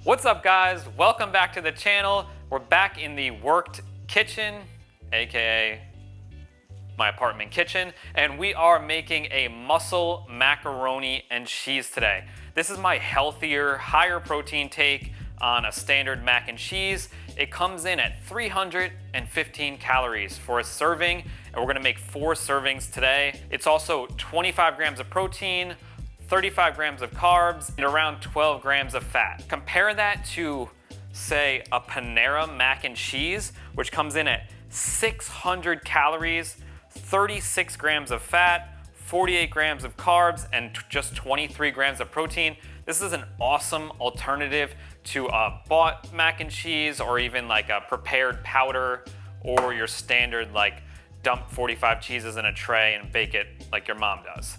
What's up, guys? Welcome back to the channel. We're back in the Werkd kitchen, aka my apartment kitchen, and we are making a muscle macaroni and cheese today. This is my healthier, higher protein take on a standard mac and cheese. It comes in at 315 calories for a serving, and we're gonna make 4 servings today. It's also 25 grams of protein, 35 grams of carbs, and around 12 grams of fat. Compare that to, say, a Panera mac and cheese, which comes in at 600 calories, 36 grams of fat, 48 grams of carbs, and just 23 grams of protein. This is an awesome alternative to a bought mac and cheese, or even like a prepared powder, or your standard like dump 45 cheeses in a tray and bake it like your mom does.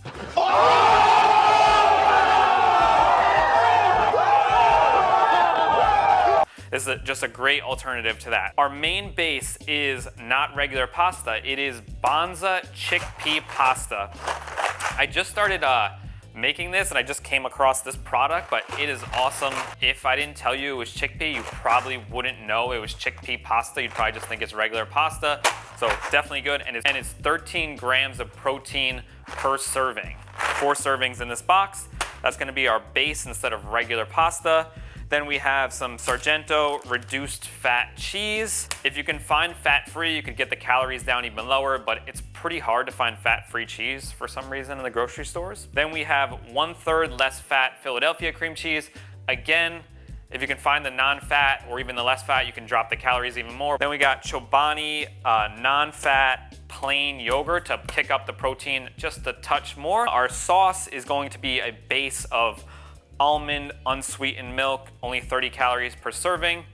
This is just a great alternative to that. Our main base is not regular pasta, it is Banza chickpea pasta. I just started making this and I just came across this product, but it is awesome. If I didn't tell you it was chickpea, you probably wouldn't know it was chickpea pasta. You'd probably just think it's regular pasta. So definitely good, and it's 13 grams of protein per serving. 4 servings in this box. That's gonna be our base instead of regular pasta. Then we have some Sargento reduced fat cheese. If you can find fat-free, you could get the calories down even lower, but it's pretty hard to find fat-free cheese for some reason in the grocery stores. Then we have 1/3 less fat Philadelphia cream cheese. Again, if you can find the non-fat or even the less fat, you can drop the calories even more. Then we got Chobani non-fat plain yogurt to kick up the protein just a touch more. Our sauce is going to be a base of Almond Unsweetened Milk, only 30 calories per serving.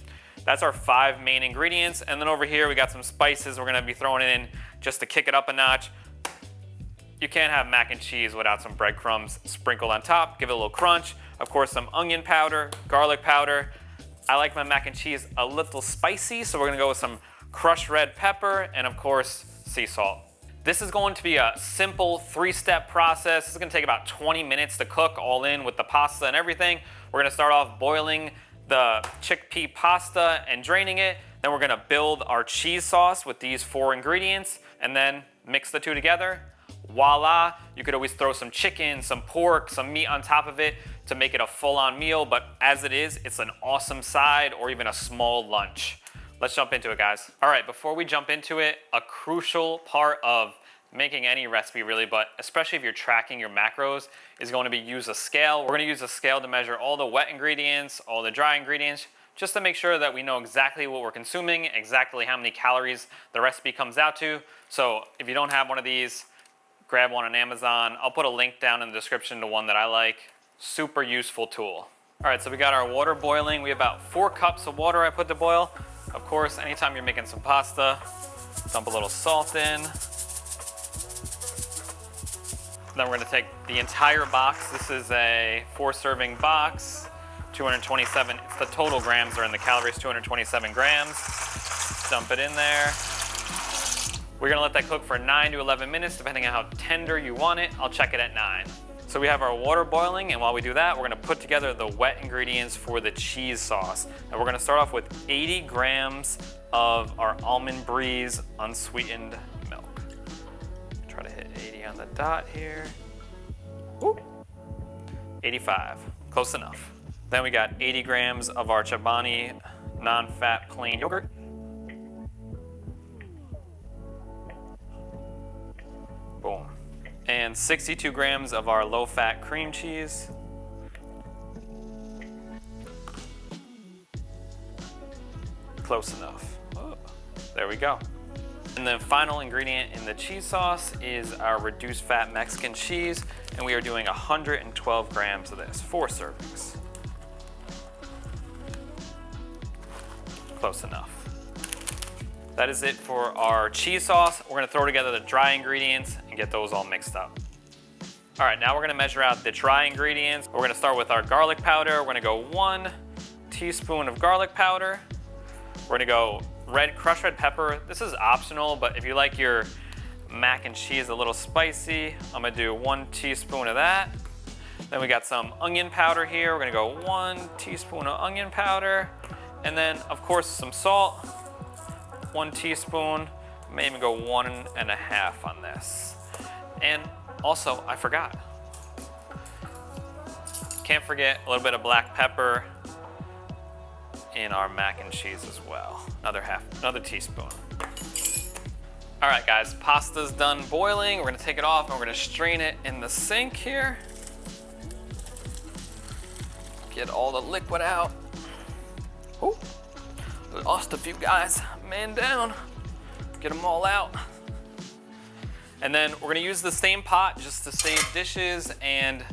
That's our 5 main ingredients. And then over here, we got some spices we're gonna be throwing in just to kick it up a notch. You can't have mac and cheese without some breadcrumbs sprinkled on top, give it a little crunch. Of course, some onion powder, garlic powder. I like my mac and cheese a little spicy, so we're gonna go with some crushed red pepper and of course, sea salt. This is going to be a simple 3-step process. This is gonna take about 20 minutes to cook all in with the pasta and everything. We're gonna start off boiling the chickpea pasta and draining it. Then we're gonna build our cheese sauce with these 4 ingredients and then mix the 2 together. Voila, you could always throw some chicken, some pork, some meat on top of it to make it a full-on meal, but as it is, it's an awesome side or even a small lunch. Let's jump into it, guys. All right, before we jump into it, a crucial part of making any recipe really, but especially if you're tracking your macros, is going to be use a scale. We're gonna use a scale to measure all the wet ingredients, all the dry ingredients, just to make sure that we know exactly what we're consuming, exactly how many calories the recipe comes out to. So if you don't have one of these, grab one on Amazon. I'll put a link down in the description to one that I like. Super useful tool. All right, so we got our water boiling. We have about 4 cups of water I put to boil. Of course, anytime you're making some pasta, dump a little salt in. Then we're gonna take the entire box. This is a 4-serving box, 227, it's the total grams are in the calories, 227 grams. Dump it in there. We're gonna let that cook for 9 to 11 minutes, depending on how tender you want it. I'll check it at 9. So we have our water boiling, and while we do that, we're gonna put together the wet ingredients for the cheese sauce. And we're gonna start off with 80 grams of our Almond Breeze unsweetened milk. Try to hit 80 on the dot here. Woo. 85, close enough. Then we got 80 grams of our Chobani non-fat plain yogurt. Boom. And 62 grams of our low-fat cream cheese. Close enough. Oh, there we go. And the final ingredient in the cheese sauce is our reduced fat Mexican cheese, and we are doing 112 grams of this, 4 servings. Close enough. That is it for our cheese sauce. We're gonna throw together the dry ingredients and get those all mixed up. All right, now we're gonna measure out the dry ingredients. We're gonna start with our garlic powder. We're gonna go 1 teaspoon of garlic powder. We're gonna go crushed red pepper. This is optional, but if you like your mac and cheese a little spicy, I'm gonna do 1 teaspoon of that. Then we got some onion powder here. We're gonna go 1 teaspoon of onion powder. And then, of course, some salt. 1 teaspoon, maybe go 1.5 on this. And also, I forgot. Can't forget a little bit of black pepper in our mac and cheese as well. Another teaspoon. All right, guys, pasta's done boiling. We're gonna take it off and we're gonna strain it in the sink here. Get all the liquid out. Oh, lost a few guys. Man down. Get them all out. And then we're gonna use the same pot just to save dishes and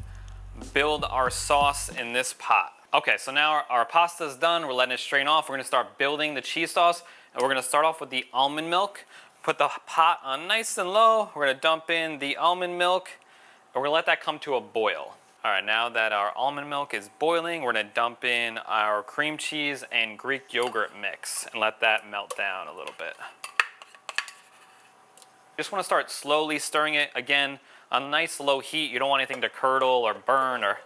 build our sauce in this pot. Okay, so now our pasta is done. We're letting it strain off. We're gonna start building the cheese sauce. And we're gonna start off with the almond milk. Put the pot on nice and low. We're gonna dump in the almond milk. And we're gonna let that come to a boil. All right, now that our almond milk is boiling, we're gonna dump in our cream cheese and Greek yogurt mix and let that melt down a little bit. Just wanna start slowly stirring it. Again, on nice low heat. You don't want anything to curdle or burn or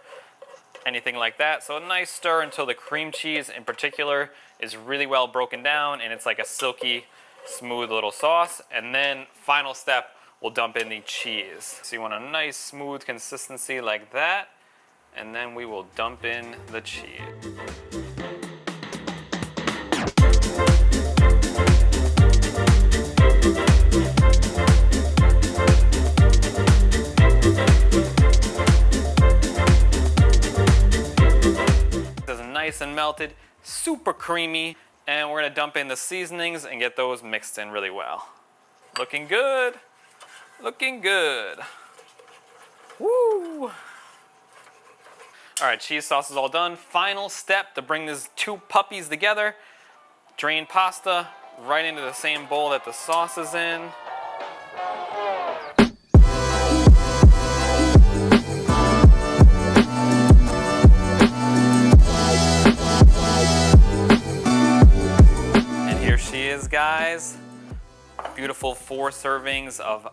anything like that. So a nice stir until the cream cheese in particular is really well broken down and it's like a silky, smooth little sauce. And then final step, we'll dump in the cheese. So you want a nice smooth consistency like that, and then we will dump in the cheese. This is nice and melted, super creamy, and we're gonna dump in the seasonings and get those mixed in really well. Looking good. Looking good. Woo! All right, cheese sauce is all done. Final step to bring these two puppies together. Drain pasta right into the same bowl that the sauce is in. And here she is, guys. Beautiful 4 servings of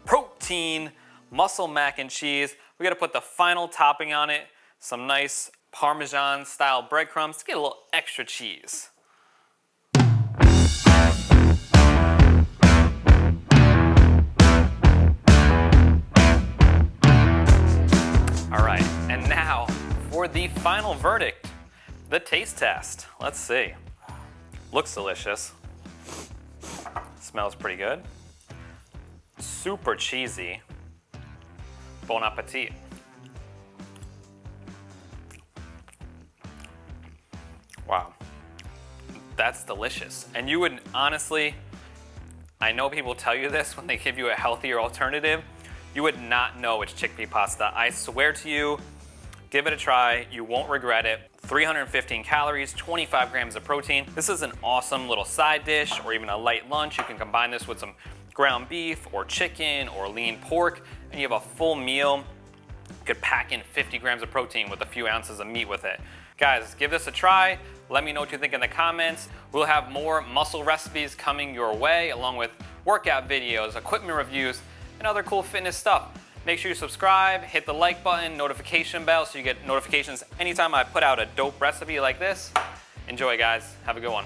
protein muscle mac and cheese. We gotta put the final topping on it, some nice Parmesan style breadcrumbs to get a little extra cheese. All right, and now for the final verdict, the taste test. Let's see. Looks delicious. Smells pretty good. Super cheesy. Bon appetit. Wow, that's delicious. And you would honestly, I know people tell you this when they give you a healthier alternative, you would not know it's chickpea pasta. I swear to you, give it a try, you won't regret it. 315 calories, 25 grams of protein. This is an awesome little side dish or even a light lunch. You can combine this with some ground beef or chicken or lean pork, and you have a full meal. You could pack in 50 grams of protein with a few ounces of meat with it. Guys, give this a try. Let me know what you think in the comments. We'll have more muscle recipes coming your way, along with workout videos, equipment reviews, and other cool fitness stuff. Make sure you subscribe, hit the like button, notification bell so you get notifications anytime I put out a dope recipe like this. Enjoy, guys. Have a good one.